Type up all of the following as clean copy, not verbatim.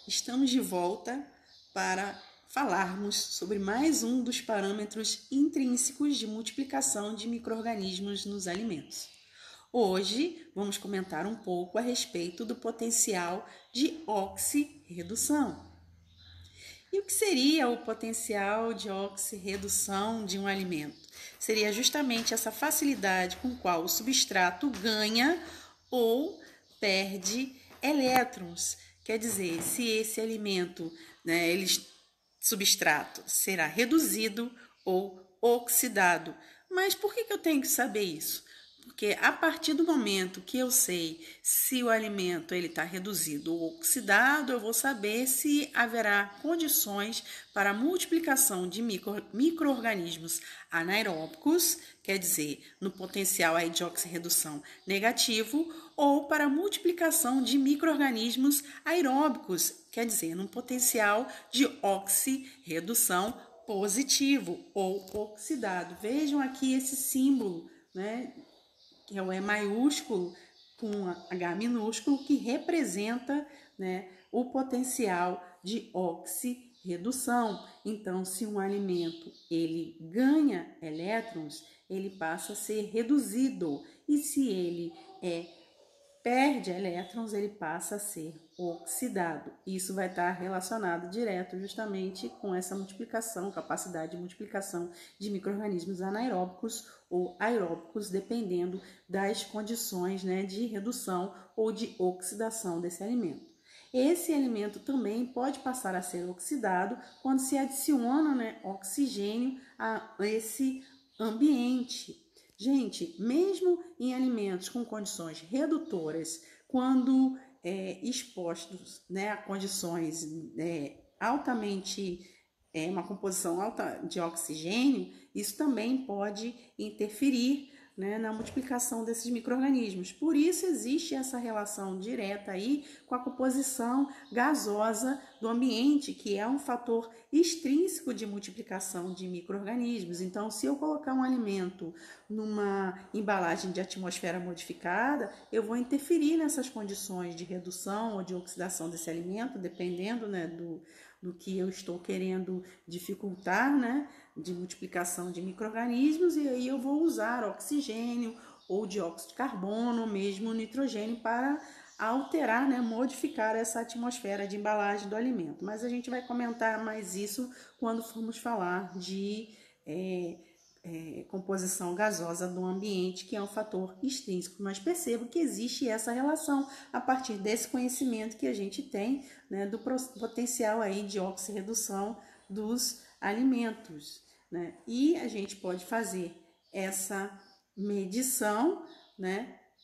Estamos de volta para falarmos sobre mais um dos parâmetros intrínsecos de multiplicação de micro-organismos nos alimentos. Hoje vamos comentar um pouco a respeito do potencial de oxirredução. E o que seria o potencial de oxirredução de um alimento? Seria justamente essa facilidade com qual o substrato ganha ou perde elétrons. Quer dizer, se esse alimento, substrato, será reduzido ou oxidado. Mas por que eu tenho que saber isso? Porque a partir do momento que eu sei se o alimento está reduzido ou oxidado, eu vou saber se haverá condições para a multiplicação de micro-organismos anaeróbicos, quer dizer, no potencial aí de oxirredução negativo, ou para a multiplicação de micro-organismos aeróbicos, quer dizer, no potencial de oxirredução positivo ou oxidado. Vejam aqui esse símbolo, né? Que é o E maiúsculo com H minúsculo, que representa, o potencial de oxirredução. Então, se um alimento ele ganha elétrons, ele passa a ser reduzido. E se ele perde elétrons, ele passa a ser oxidado. Isso vai estar relacionado direto justamente com essa multiplicação, capacidade de multiplicação de micro-organismos anaeróbicos ou aeróbicos, dependendo das condições de redução ou de oxidação desse alimento. Esse alimento também pode passar a ser oxidado quando se adiciona oxigênio a esse ambiente. Gente, mesmo em alimentos com condições redutoras, quando expostos a condições altamente, uma composição alta de oxigênio, isso também pode interferir na multiplicação desses micro-organismos. Por isso existe essa relação direta aí com a composição gasosa do ambiente, que é um fator extrínseco de multiplicação de micro-organismos. Então, se eu colocar um alimento numa embalagem de atmosfera modificada, eu vou interferir nessas condições de redução ou de oxidação desse alimento, dependendo do que eu estou querendo dificultar, de multiplicação de micro-organismos, e aí eu vou usar oxigênio ou dióxido de carbono, ou mesmo nitrogênio, para alterar, modificar essa atmosfera de embalagem do alimento. Mas a gente vai comentar mais isso quando formos falar de composição gasosa do ambiente, que é um fator extrínseco. Mas percebo que existe essa relação a partir desse conhecimento que a gente tem, do potencial aí de oxirredução dos alimentos, E a gente pode fazer essa medição,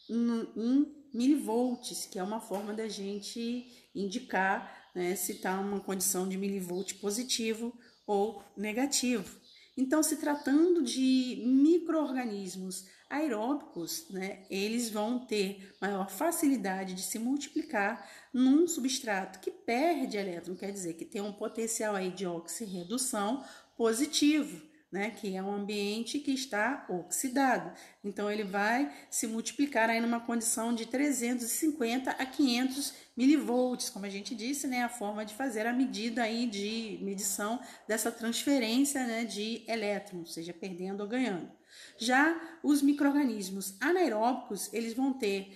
em milivolts, que é uma forma da gente indicar, se está uma condição de milivolt positivo ou negativo. Então, se tratando de micro-organismos aeróbicos, eles vão ter maior facilidade de se multiplicar num substrato que perde elétron, quer dizer, que tem um potencial aí de oxirredução positivo, que é um ambiente que está oxidado. Então, ele vai se multiplicar aí numa condição de 350 a 500 milivolts, como a gente disse, a forma de fazer a medida aí de medição dessa transferência, de elétrons, seja perdendo ou ganhando. Já os micro-organismos anaeróbicos, eles vão ter,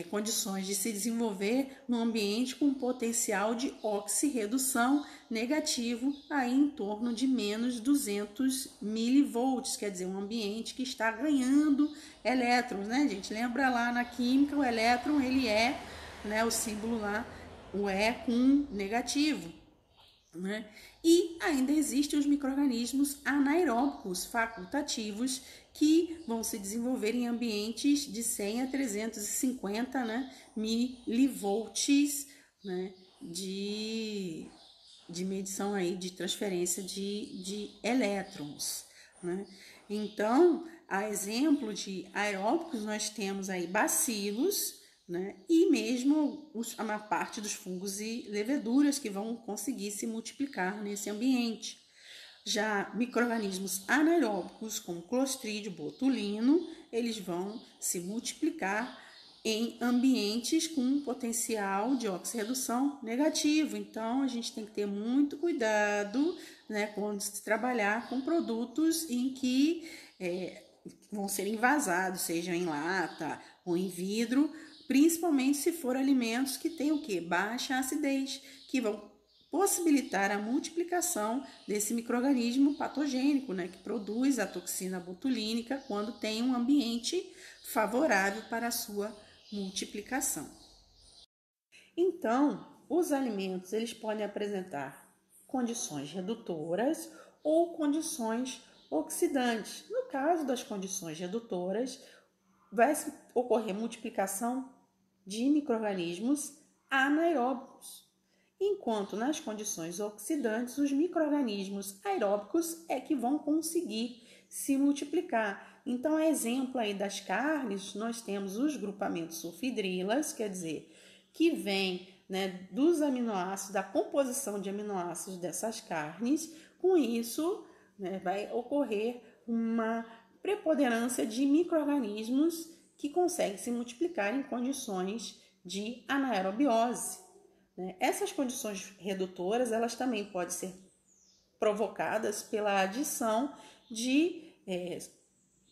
condições de se desenvolver num ambiente com potencial de oxirredução negativo aí em torno de menos 200 milivolts, quer dizer, um ambiente que está ganhando elétrons, gente? Lembra lá na química, o elétron, ele é, o símbolo lá, o E com negativo. E ainda existem os micro-organismos anaeróbicos facultativos que vão se desenvolver em ambientes de 100 a 350 milivolts de medição aí de transferência de elétrons. Então, a exemplo de aeróbicos, nós temos aí bacilos, e mesmo a maior parte dos fungos e leveduras que vão conseguir se multiplicar nesse ambiente. Já micro-organismos anaeróbicos, como Clostridio botulino, eles vão se multiplicar em ambientes com potencial de oxirredução negativo. Então, a gente tem que ter muito cuidado, né, quando se trabalhar com produtos em que vão ser envasados, seja em lata ou em vidro, principalmente se for alimentos que têm o quê? Baixa acidez, que vão possibilitar a multiplicação desse micro-organismo patogênico, né, que produz a toxina botulínica quando tem um ambiente favorável para a sua multiplicação. Então, os alimentos eles podem apresentar condições redutoras ou condições oxidantes. No caso das condições redutoras, vai ocorrer multiplicação de micro-organismos anaeróbicos, enquanto nas condições oxidantes, os micro-organismos aeróbicos é que vão conseguir se multiplicar. Então, exemplo aí das carnes, nós temos os grupamentos sulfidrilas, quer dizer, que vem, né, dos aminoácidos, da composição de aminoácidos dessas carnes. Com isso, né, vai ocorrer uma preponderância de micro-organismos que conseguem se multiplicar em condições de anaerobiose. Essas condições redutoras, elas também podem ser provocadas pela adição de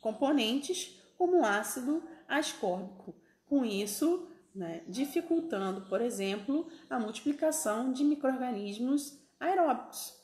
componentes como ácido ascórbico. Com isso, né, dificultando, por exemplo, a multiplicação de micro-organismos aeróbicos.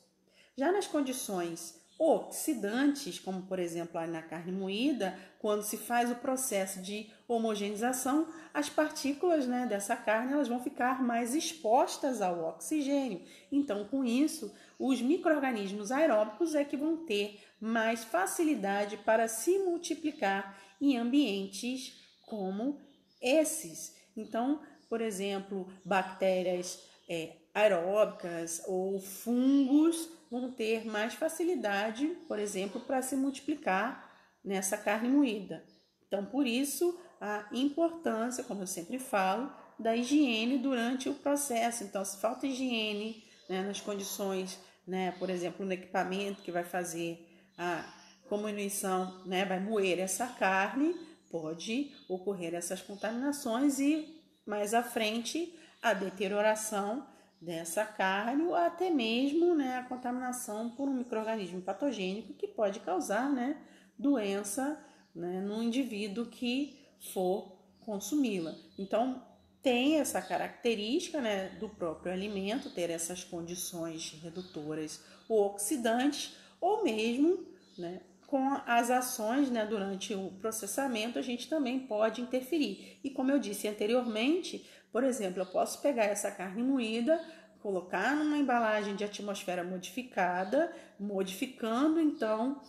Já nas condições oxidantes, como por exemplo na carne moída, quando se faz o processo de homogeneização, as partículas, né, dessa carne elas vão ficar mais expostas ao oxigênio. Então, com isso, os micro-organismos aeróbicos é que vão ter mais facilidade para se multiplicar em ambientes como esses. Então, por exemplo, bactérias aeróbicas ou fungos vão ter mais facilidade, por exemplo, para se multiplicar nessa carne moída. Então, por isso, a importância, como eu sempre falo, da higiene durante o processo. Então, se falta higiene, né, nas condições, né, por exemplo, no equipamento que vai fazer a comunição, né, vai moer essa carne, pode ocorrer essas contaminações e mais à frente a deterioração dessa carne ou até mesmo, né, a contaminação por um micro-organismo patogênico que pode causar, né, doença, né, no indivíduo que for consumi-la. Então, tem essa característica, né, do próprio alimento ter essas condições redutoras ou oxidantes, ou mesmo, né, com as ações, né, durante o processamento, a gente também pode interferir. E como eu disse anteriormente, por exemplo, eu posso pegar essa carne moída, colocar numa embalagem de atmosfera modificada, modificando então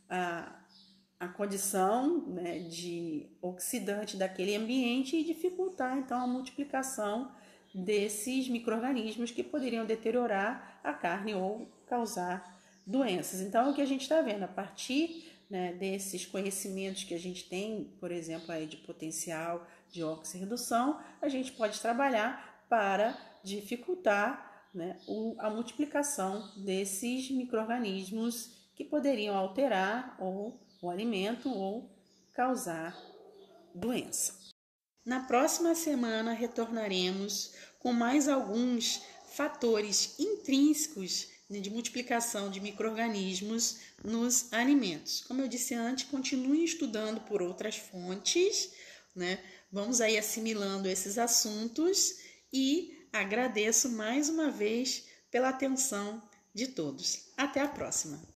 a condição, né, de oxidante daquele ambiente e dificultar então a multiplicação desses micro-organismos que poderiam deteriorar a carne ou causar doenças. Então, o que a gente está vendo a partir, né, desses conhecimentos que a gente tem, por exemplo, aí de potencial de oxirredução, a gente pode trabalhar para dificultar, né, a multiplicação desses micro-organismos que poderiam alterar o alimento ou causar doença. Na próxima semana retornaremos com mais alguns fatores intrínsecos de multiplicação de micro-organismos nos alimentos. Como eu disse antes, continue estudando por outras fontes, né? Vamos aí assimilando esses assuntos e agradeço mais uma vez pela atenção de todos. Até a próxima!